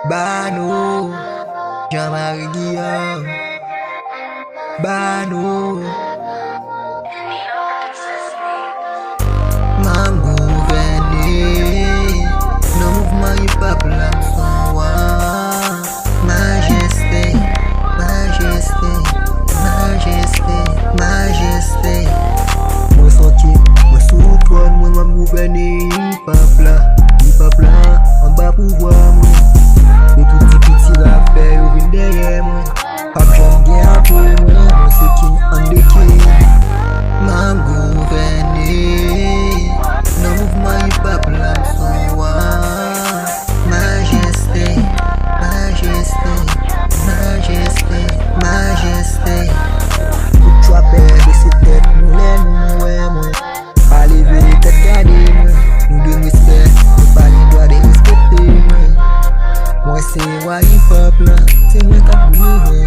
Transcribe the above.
Bayano, Guillaume, Bayano, man gouverner, non mouvement du peuple son roi. Majesté, majesté, majesté, majesté. Moi sorti, moi sous trône, moi m'a gouverner le peuple en bas pouvoir moi. De tout petit rappel au vin derrière moi. Pas j'en gagne pour moi, c'est qui en déclin. M'a gouverner, non mouvement du peuple son roi. Majesté, majesté, majesté, majesté. Tout tu appelles de ses têtes, nous l'aimons, ouais, moi. Pas lever tête, garder moi. Nous de respect, nous pas les droits de respecter moi. Moi c'est moi le peuple, c'est moi qui a brûlé.